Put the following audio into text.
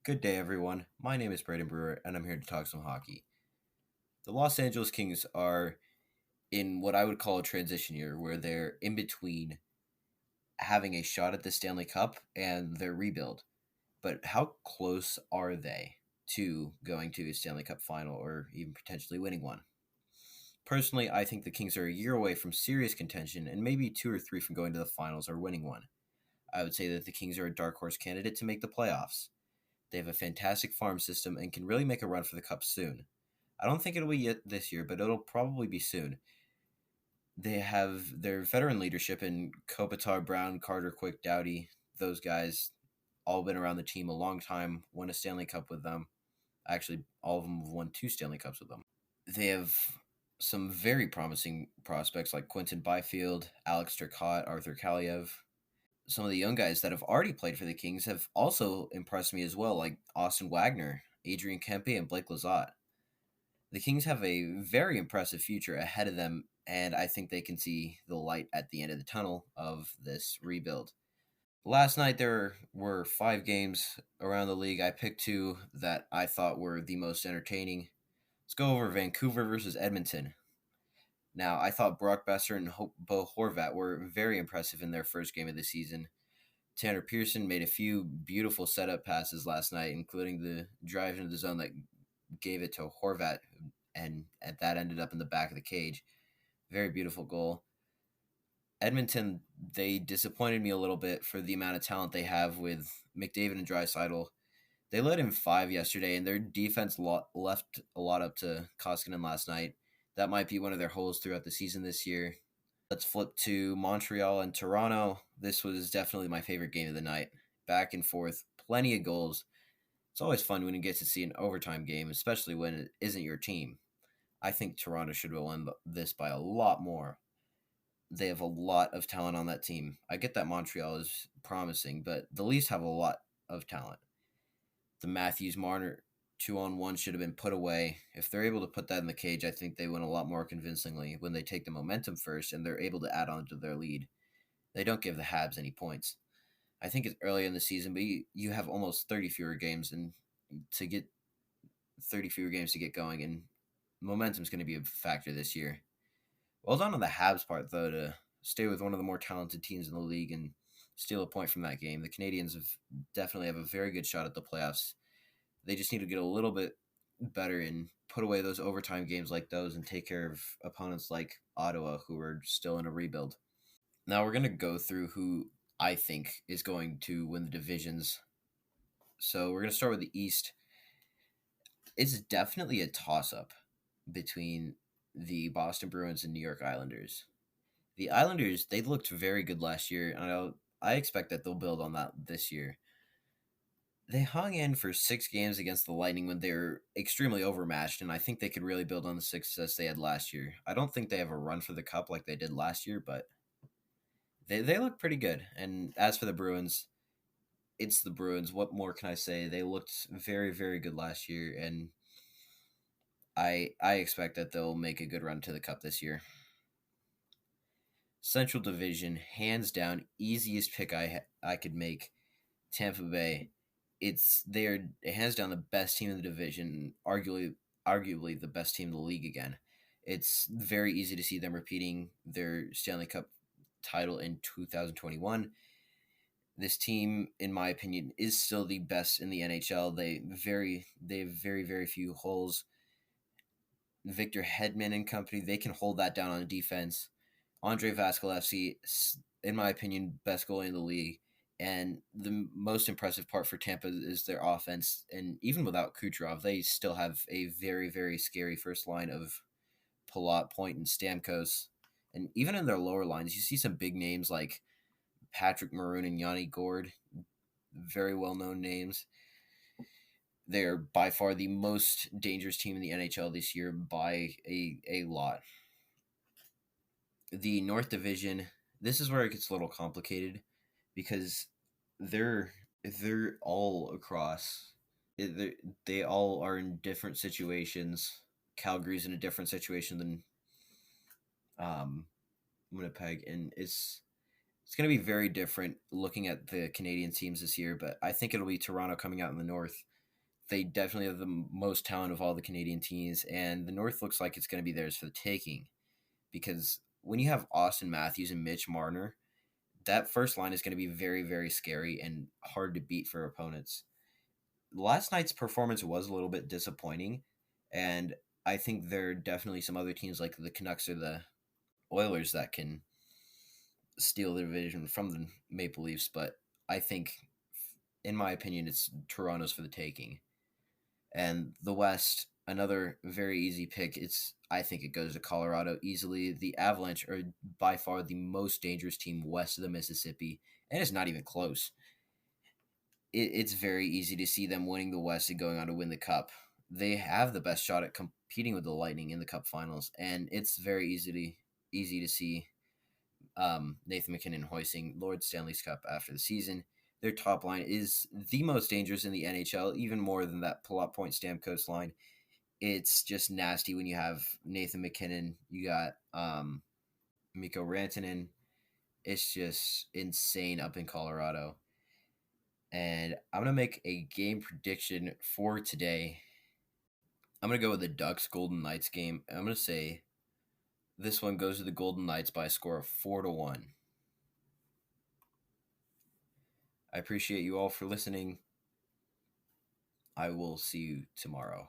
Good day, everyone. My name is Brayden Brewer, and I'm here to talk some hockey. The Los Angeles Kings are in what I would call a transition year, where they're in between having a shot at the Stanley Cup and their rebuild. But how close are they to going to a Stanley Cup final or even potentially winning one? Personally, I think the Kings are a year away from serious contention and maybe two or three from going to the finals or winning one. I would say that the Kings are a dark horse candidate to make the playoffs. They have a fantastic farm system and can really make a run for the Cup soon. I don't think it'll be yet this year, but it'll probably be soon. They have their veteran leadership in Kopitar, Brown, Carter, Quick, Doughty. Those guys all been around the team a long time, won a Stanley Cup with them. Actually, all of them have won two Stanley Cups with them. They have some very promising prospects like Quentin Byfield, Alex Turcotte, Arthur Kaliev. Some of the young guys that have already played for the Kings have also impressed me as well, like Austin Wagner, Adrian Kempe, and Blake Lizotte. The Kings have a very impressive future ahead of them, and I think they can see the light at the end of the tunnel of this rebuild. Last night there were 5 games around the league. I picked two that I thought were the most entertaining. Let's go over Vancouver versus Edmonton. Now, I thought Brock Besser and Bo Horvat were very impressive in their first game of the season. Tanner Pearson made a few beautiful setup passes last night, including the drive into the zone that gave it to Horvat, and that ended up in the back of the cage. Very beautiful goal. Edmonton, they disappointed me a little bit for the amount of talent they have with McDavid and Draisaitl. They led in 5 yesterday, and their defense left a lot up to Koskinen last night. That might be one of their holes throughout the season this year. Let's flip to Montreal and Toronto. This was definitely my favorite game of the night. Back and forth, plenty of goals. It's always fun when you get to see an overtime game, especially when it isn't your team. I think Toronto should have won this by a lot more. They have a lot of talent on that team. I get that Montreal is promising, but the Leafs have a lot of talent. The Matthews-Marner 2-on-1 should have been put away. If they're able to put that in the cage, I think they win a lot more convincingly when they take the momentum first and they're able to add on to their lead. They don't give the Habs any points. I think it's early in the season, but you have almost 30 fewer games, and to get 30 fewer games to get going, and momentum is going to be a factor this year. Well done on the Habs part, though, to stay with one of the more talented teams in the league and steal a point from that game. The Canadians definitely have a very good shot at the playoffs. They just need to get a little bit better and put away those overtime games like those and take care of opponents like Ottawa, who are still in a rebuild. Now we're going to go through who I think is going to win the divisions. So we're going to start with the East. It's definitely a toss-up between the Boston Bruins and New York Islanders. The Islanders, they looked very good last year, and I expect that they'll build on that this year. They hung in for 6 games against the Lightning when they were extremely overmatched, and I think they could really build on the success they had last year. I don't think they have a run for the Cup like they did last year, but they look pretty good. And as for the Bruins, it's the Bruins. What more can I say? They looked very, very good last year, and I expect that they'll make a good run to the Cup this year. Central Division, hands down, easiest pick I could make. Tampa Bay. They're hands down the best team in the division, arguably the best team in the league again. It's very easy to see them repeating their Stanley Cup title in 2021. This team, in my opinion, is still the best in the NHL. They have very, very few holes. Victor Hedman and company, they can hold that down on defense. Andrei Vasilevskiy, in my opinion, best goalie in the league. And the most impressive part for Tampa is their offense. And even without Kucherov, they still have a very, very scary first line of Palat, Point, and Stamkos. And even in their lower lines, you see some big names like Patrick Maroon and Yanni Gourde, very well-known names. They're by far the most dangerous team in the NHL this year by a lot. The North Division, this is where it gets a little complicated because they're all across. They all are in different situations. Calgary's in a different situation than Winnipeg, and it's going to be very different looking at the Canadian teams this year, but I think it'll be Toronto coming out in the North. They definitely have the most talent of all the Canadian teams, and the North looks like it's going to be theirs for the taking. Because when you have Austin Matthews and Mitch Marner, that first line is going to be very, very scary and hard to beat for opponents. Last night's performance was a little bit disappointing, and I think there are definitely some other teams like the Canucks or the Oilers that can steal the division from the Maple Leafs, but I think, in my opinion, it's Toronto's for the taking. And the West, another very easy pick. I think it goes to Colorado easily. The Avalanche are by far the most dangerous team west of the Mississippi, and it's not even close. It's very easy to see them winning the West and going on to win the Cup. They have the best shot at competing with the Lightning in the Cup Finals, and it's very easy to see Nathan MacKinnon hoisting Lord Stanley's Cup after the season. Their top line is the most dangerous in the NHL, even more than that Plot Point Stamkos line. It's just nasty when you have Nathan MacKinnon. You got Mikko Rantanen. It's just insane up in Colorado. And I'm going to make a game prediction for today. I'm going to go with the Ducks Golden Knights game. I'm going to say this one goes to the Golden Knights by a score of 4-1. I appreciate you all for listening. I will see you tomorrow.